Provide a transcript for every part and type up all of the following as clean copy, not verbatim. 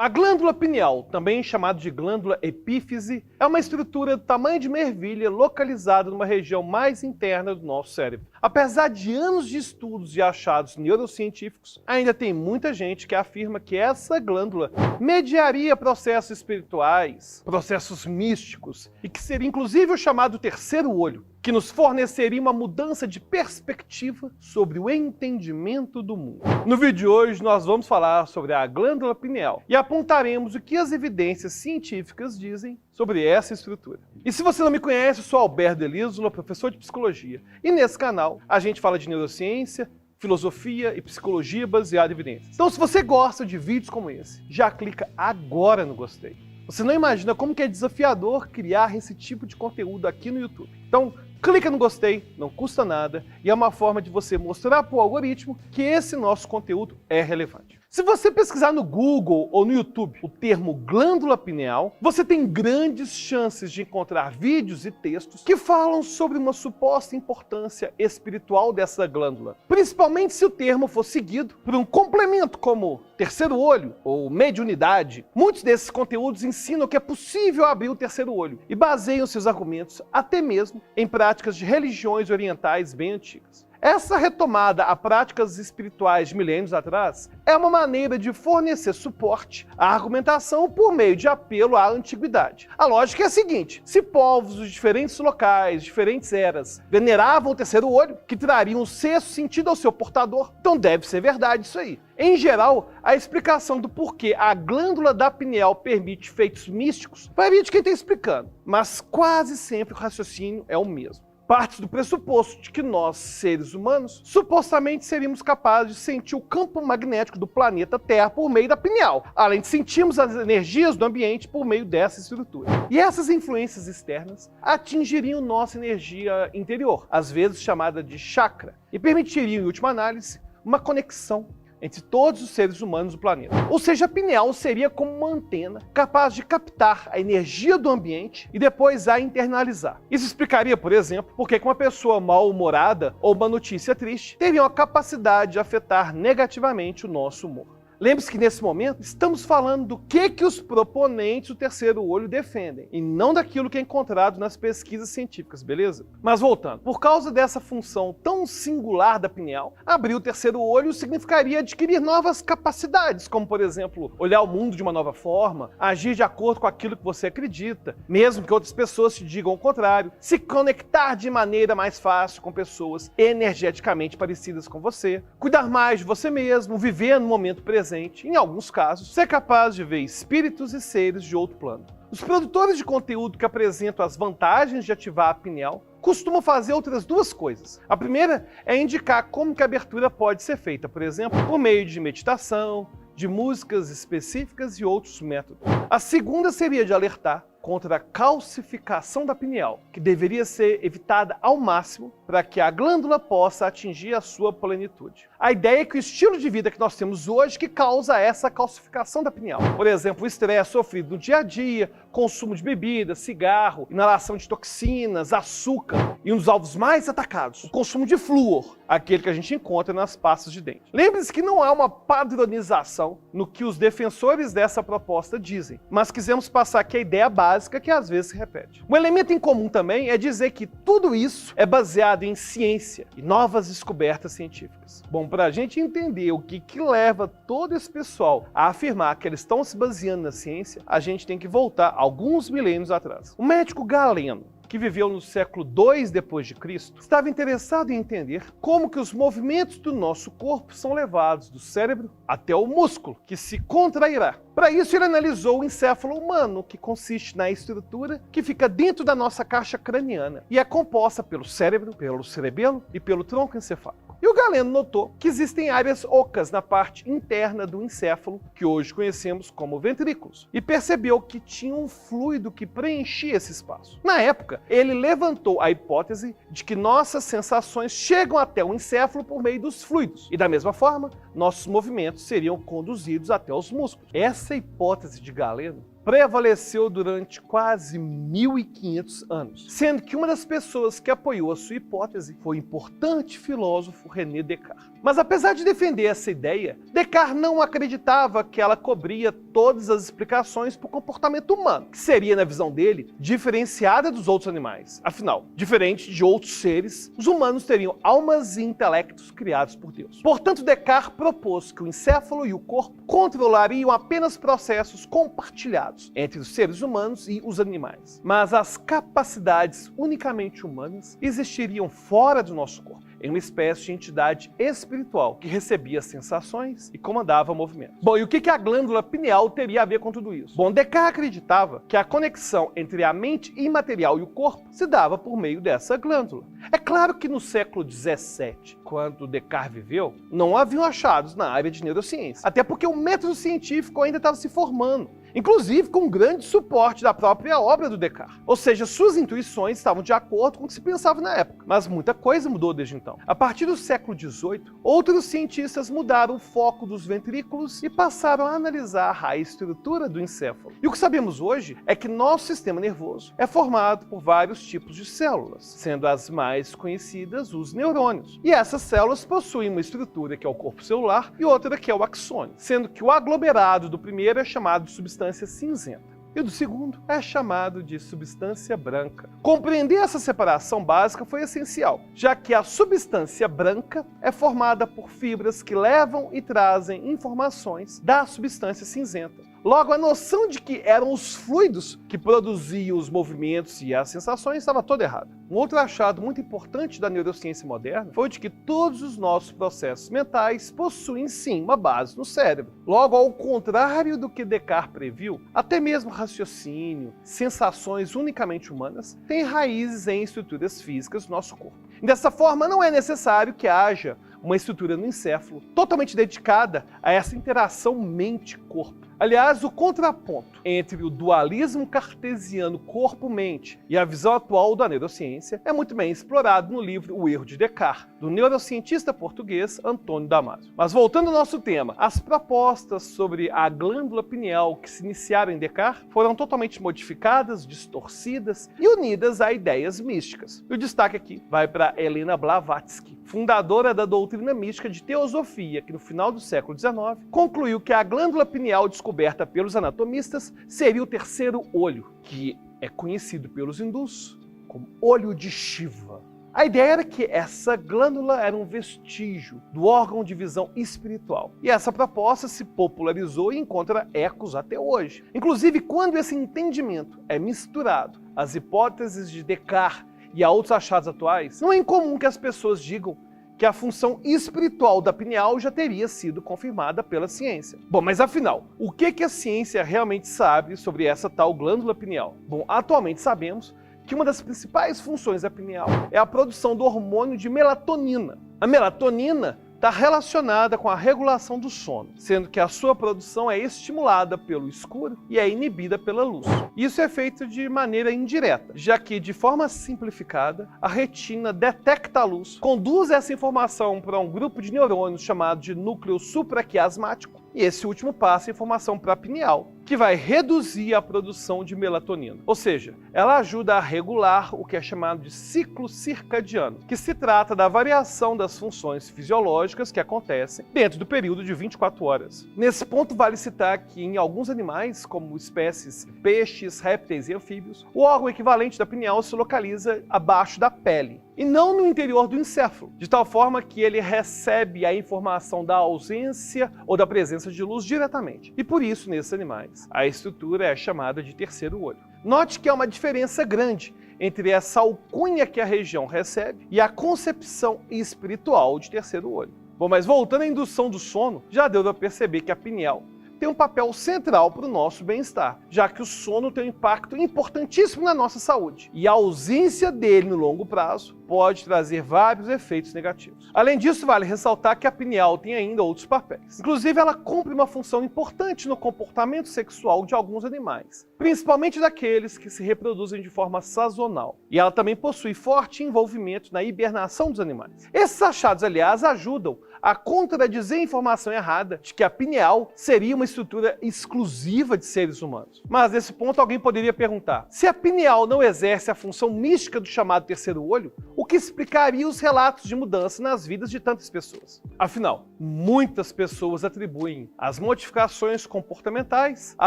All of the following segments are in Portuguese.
A glândula pineal, também chamada de glândula epífise, é uma estrutura do tamanho de uma ervilha localizada numa região mais interna do nosso cérebro. Apesar de anos de estudos e achados neurocientíficos, ainda tem muita gente que afirma que essa glândula mediaria processos espirituais, processos místicos e que seria inclusive o chamado terceiro olho, que nos forneceria uma mudança de perspectiva sobre o entendimento do mundo. No vídeo de hoje nós vamos falar sobre a glândula pineal e apontaremos o que as evidências científicas dizem sobre essa estrutura. E se você não me conhece, eu sou Alberto Delísolo, professor de psicologia, e nesse canal a gente fala de neurociência, filosofia e psicologia baseada em evidências. Então se você gosta de vídeos como esse, já clica agora no gostei. Você não imagina como que é desafiador criar esse tipo de conteúdo aqui no YouTube. Então, clica no gostei, não custa nada e é uma forma de você mostrar para o algoritmo que esse nosso conteúdo é relevante. Se você pesquisar no Google ou no YouTube o termo glândula pineal, você tem grandes chances de encontrar vídeos e textos que falam sobre uma suposta importância espiritual dessa glândula, principalmente se o termo for seguido por um complemento como terceiro olho ou mediunidade. Muitos desses conteúdos ensinam que é possível abrir o terceiro olho e baseiam seus argumentos até mesmo em práticas de religiões orientais bem antigas. Essa retomada a práticas espirituais de milênios atrás é uma maneira de fornecer suporte à argumentação por meio de apelo à antiguidade. A lógica é a seguinte: se povos de diferentes locais, diferentes eras, veneravam o terceiro olho, que traria um sexto sentido ao seu portador, então deve ser verdade isso aí. Em geral, a explicação do porquê a glândula da pineal permite feitos místicos varia de quem está explicando, mas quase sempre o raciocínio é o mesmo. Parte do pressuposto de que nós, seres humanos, supostamente seríamos capazes de sentir o campo magnético do planeta Terra por meio da pineal, além de sentirmos as energias do ambiente por meio dessa estrutura. E essas influências externas atingiriam nossa energia interior, às vezes chamada de chakra, e permitiriam, em última análise, uma conexão entre todos os seres humanos do planeta. Ou seja, a pineal seria como uma antena capaz de captar a energia do ambiente e depois a internalizar. Isso explicaria, por exemplo, por que uma pessoa mal-humorada ou uma notícia triste teriam a capacidade de afetar negativamente o nosso humor. Lembre-se que nesse momento estamos falando do que os proponentes do terceiro olho defendem e não daquilo que é encontrado nas pesquisas científicas, beleza? Mas voltando, por causa dessa função tão singular da pineal, abrir o terceiro olho significaria adquirir novas capacidades, como por exemplo, olhar o mundo de uma nova forma, agir de acordo com aquilo que você acredita, mesmo que outras pessoas te digam o contrário, se conectar de maneira mais fácil com pessoas energeticamente parecidas com você, cuidar mais de você mesmo, viver no momento presente, em alguns casos, ser capaz de ver espíritos e seres de outro plano. Os produtores de conteúdo que apresentam as vantagens de ativar a pineal costumam fazer outras duas coisas. A primeira é indicar como que a abertura pode ser feita, por exemplo, por meio de meditação, de músicas específicas e outros métodos. A segunda seria de alertar contra a calcificação da pineal, que deveria ser evitada ao máximo para que a glândula possa atingir a sua plenitude. A ideia é que o estilo de vida que nós temos hoje que causa essa calcificação da pineal. Por exemplo, o estresse sofrido no dia a dia, consumo de bebida, cigarro, inalação de toxinas, açúcar e um dos alvos mais atacados, o consumo de flúor, aquele que a gente encontra nas pastas de dente. Lembre-se que não há uma padronização no que os defensores dessa proposta dizem, mas quisemos passar aqui a ideia básica que às vezes se repete. Um elemento em comum também é dizer que tudo isso é baseado em ciência e novas descobertas científicas. Bom, para a gente entender o que leva todo esse pessoal a afirmar que eles estão se baseando na ciência, a gente tem que voltar alguns milênios atrás. O médico Galeno, que viveu no século II depois de Cristo, estava interessado em entender como que os movimentos do nosso corpo são levados do cérebro até o músculo, que se contrairá. Para isso, ele analisou o encéfalo humano, que consiste na estrutura que fica dentro da nossa caixa craniana e é composta pelo cérebro, pelo cerebelo e pelo tronco encefálico. E o Galeno notou que existem áreas ocas na parte interna do encéfalo, que hoje conhecemos como ventrículos, e percebeu que tinha um fluido que preenchia esse espaço. Na época, ele levantou a hipótese de que nossas sensações chegam até o encéfalo por meio dos fluidos, e da mesma forma, nossos movimentos seriam conduzidos até os músculos. Essa hipótese de Galeno prevaleceu durante quase 1500 anos, sendo que uma das pessoas que apoiou a sua hipótese foi o importante filósofo René Descartes. Mas apesar de defender essa ideia, Descartes não acreditava que ela cobria todas as explicações para o comportamento humano, que seria, na visão dele, diferenciada dos outros animais. Afinal, diferente de outros seres, os humanos teriam almas e intelectos criados por Deus. Portanto, Descartes propôs que o encéfalo e o corpo controlariam apenas processos compartilhados entre os seres humanos e os animais. Mas as capacidades unicamente humanas existiriam fora do nosso corpo, em uma espécie de entidade espiritual que recebia sensações e comandava movimentos. Bom, e o que a glândula pineal teria a ver com tudo isso? Bom, Descartes acreditava que a conexão entre a mente imaterial e o corpo se dava por meio dessa glândula. É claro que no século XVII, quando Descartes viveu, não haviam achados na área de neurociência, até porque o método científico ainda estava se formando, inclusive com grande suporte da própria obra do Descartes. Ou seja, suas intuições estavam de acordo com o que se pensava na época. Mas muita coisa mudou desde então. A partir do século XVIII, outros cientistas mudaram o foco dos ventrículos e passaram a analisar a estrutura do encéfalo. E o que sabemos hoje é que nosso sistema nervoso é formado por vários tipos de células, sendo as mais conhecidas os neurônios. E essas células possuem uma estrutura que é o corpo celular e outra que é o axônio, sendo que o aglomerado do primeiro é chamado de substância cinzenta e o do segundo é chamado de substância branca. Compreender essa separação básica foi essencial, já que a substância branca é formada por fibras que levam e trazem informações da substância cinzenta. Logo, a noção de que eram os fluidos que produziam os movimentos e as sensações estava toda errada. Um outro achado muito importante da neurociência moderna foi de que todos os nossos processos mentais possuem sim uma base no cérebro. Logo, ao contrário do que Descartes previu, até mesmo raciocínio, sensações unicamente humanas têm raízes em estruturas físicas do nosso corpo. E dessa forma, não é necessário que haja uma estrutura no encéfalo totalmente dedicada a essa interação mente-corpo. Aliás, o contraponto entre o dualismo cartesiano corpo-mente e a visão atual da neurociência é muito bem explorado no livro O Erro de Descartes, do neurocientista português Antônio Damasio. Mas voltando ao nosso tema, as propostas sobre a glândula pineal que se iniciaram em Descartes foram totalmente modificadas, distorcidas e unidas a ideias místicas. E o destaque aqui vai para Helena Blavatsky, fundadora da doutrina mística de teosofia, que no final do século XIX concluiu que a glândula pineal descoberta pelos anatomistas seria o terceiro olho, que é conhecido pelos hindus como olho de Shiva. A ideia era que essa glândula era um vestígio do órgão de visão espiritual. E essa proposta se popularizou e encontra ecos até hoje. Inclusive, quando esse entendimento é misturado às hipóteses de Descartes e a outros achados atuais, não é incomum que as pessoas digam que a função espiritual da pineal já teria sido confirmada pela ciência. Bom, mas afinal, o que a ciência realmente sabe sobre essa tal glândula pineal? Bom, atualmente sabemos que uma das principais funções da pineal é a produção do hormônio de melatonina. A melatonina está relacionada com a regulação do sono, sendo que a sua produção é estimulada pelo escuro e é inibida pela luz. Isso é feito de maneira indireta, já que, de forma simplificada, a retina detecta a luz, conduz essa informação para um grupo de neurônios chamado de núcleo supraquiasmático, e esse último passa a informação para a pineal, que vai reduzir a produção de melatonina. Ou seja, ela ajuda a regular o que é chamado de ciclo circadiano, que se trata da variação das funções fisiológicas que acontecem dentro do período de 24 horas. Nesse ponto, vale citar que em alguns animais, como espécies de peixes, répteis e anfíbios, o órgão equivalente da pineal se localiza abaixo da pele, e não no interior do encéfalo, de tal forma que ele recebe a informação da ausência ou da presença de luz diretamente. E por isso, nesses animais, a estrutura é chamada de terceiro olho. Note que há uma diferença grande entre essa alcunha que a região recebe e a concepção espiritual de terceiro olho. Bom, mas voltando à indução do sono, já deu para perceber que a pineal tem um papel central para o nosso bem-estar, já que o sono tem um impacto importantíssimo na nossa saúde. E a ausência dele no longo prazo pode trazer vários efeitos negativos. Além disso, vale ressaltar que a pineal tem ainda outros papéis. Inclusive, ela cumpre uma função importante no comportamento sexual de alguns animais, principalmente daqueles que se reproduzem de forma sazonal. E ela também possui forte envolvimento na hibernação dos animais. Esses achados, aliás, ajudam a contradizer a informação errada de que a pineal seria uma estrutura exclusiva de seres humanos. Mas nesse ponto alguém poderia perguntar, se a pineal não exerce a função mística do chamado terceiro olho, o que explicaria os relatos de mudança nas vidas de tantas pessoas. Afinal, muitas pessoas atribuem as modificações comportamentais à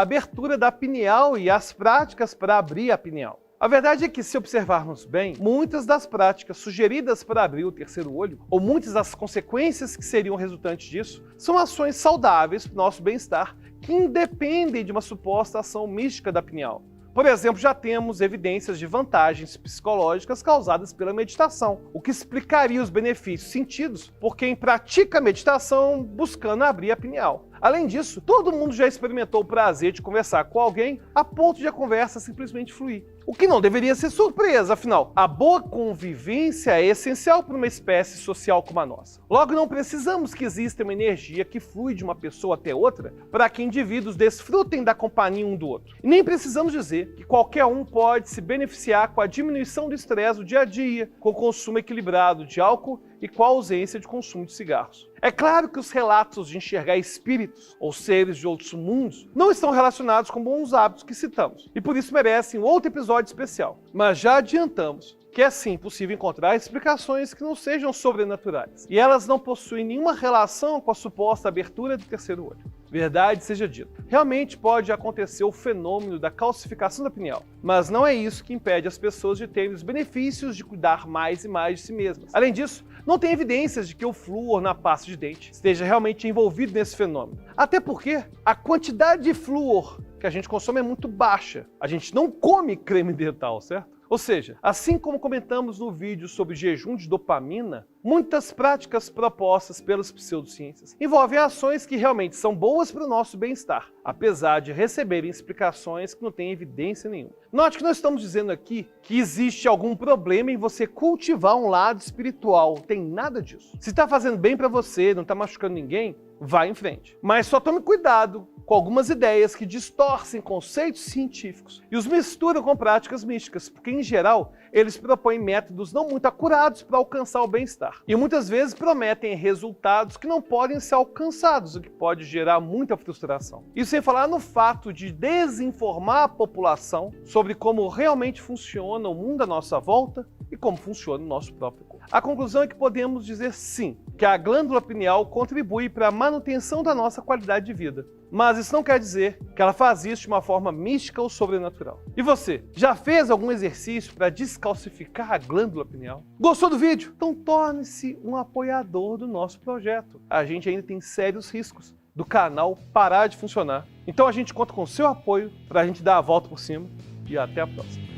abertura da pineal e às práticas para abrir a pineal. A verdade é que, se observarmos bem, muitas das práticas sugeridas para abrir o terceiro olho, ou muitas das consequências que seriam resultantes disso, são ações saudáveis para o nosso bem-estar que independem de uma suposta ação mística da pineal. Por exemplo, já temos evidências de vantagens psicológicas causadas pela meditação, o que explicaria os benefícios sentidos por quem pratica a meditação buscando abrir a pineal. Além disso, todo mundo já experimentou o prazer de conversar com alguém a ponto de a conversa simplesmente fluir. O que não deveria ser surpresa, afinal, a boa convivência é essencial para uma espécie social como a nossa. Logo, não precisamos que exista uma energia que flui de uma pessoa até outra para que indivíduos desfrutem da companhia um do outro. E nem precisamos dizer que qualquer um pode se beneficiar com a diminuição do estresse do dia a dia, com o consumo equilibrado de álcool e com a ausência de consumo de cigarros. É claro que os relatos de enxergar espíritos ou seres de outros mundos não estão relacionados com bons hábitos que citamos, e por isso merecem outro episódio especial. Mas já adiantamos que é sim possível encontrar explicações que não sejam sobrenaturais, e elas não possuem nenhuma relação com a suposta abertura do terceiro olho. Verdade seja dita, realmente pode acontecer o fenômeno da calcificação da pineal, mas não é isso que impede as pessoas de terem os benefícios de cuidar mais e mais de si mesmas. Além disso, não tem evidências de que o flúor na pasta de dente esteja realmente envolvido nesse fenômeno. Até porque a quantidade de flúor que a gente consome é muito baixa. A gente não come creme dental, certo? Ou seja, assim como comentamos no vídeo sobre jejum de dopamina, muitas práticas propostas pelas pseudociências envolvem ações que realmente são boas para o nosso bem-estar, apesar de receberem explicações que não têm evidência nenhuma. Note que nós estamos dizendo aqui que existe algum problema em você cultivar um lado espiritual, não tem nada disso. Se está fazendo bem para você, não está machucando ninguém, vá em frente. Mas só tome cuidado com algumas ideias que distorcem conceitos científicos e os misturam com práticas místicas, porque em geral eles propõem métodos não muito acurados para alcançar o bem-estar. E muitas vezes prometem resultados que não podem ser alcançados, o que pode gerar muita frustração. Isso sem falar no fato de desinformar a população sobre como realmente funciona o mundo à nossa volta e como funciona o nosso próprio corpo. A conclusão é que podemos dizer sim, que a glândula pineal contribui para a manutenção da nossa qualidade de vida. Mas isso não quer dizer que ela faz isso de uma forma mística ou sobrenatural. E você, já fez algum exercício para descalcificar a glândula pineal? Gostou do vídeo? Então torne-se um apoiador do nosso projeto. A gente ainda tem sérios riscos do canal parar de funcionar. Então a gente conta com o seu apoio para a gente dar a volta por cima e até a próxima.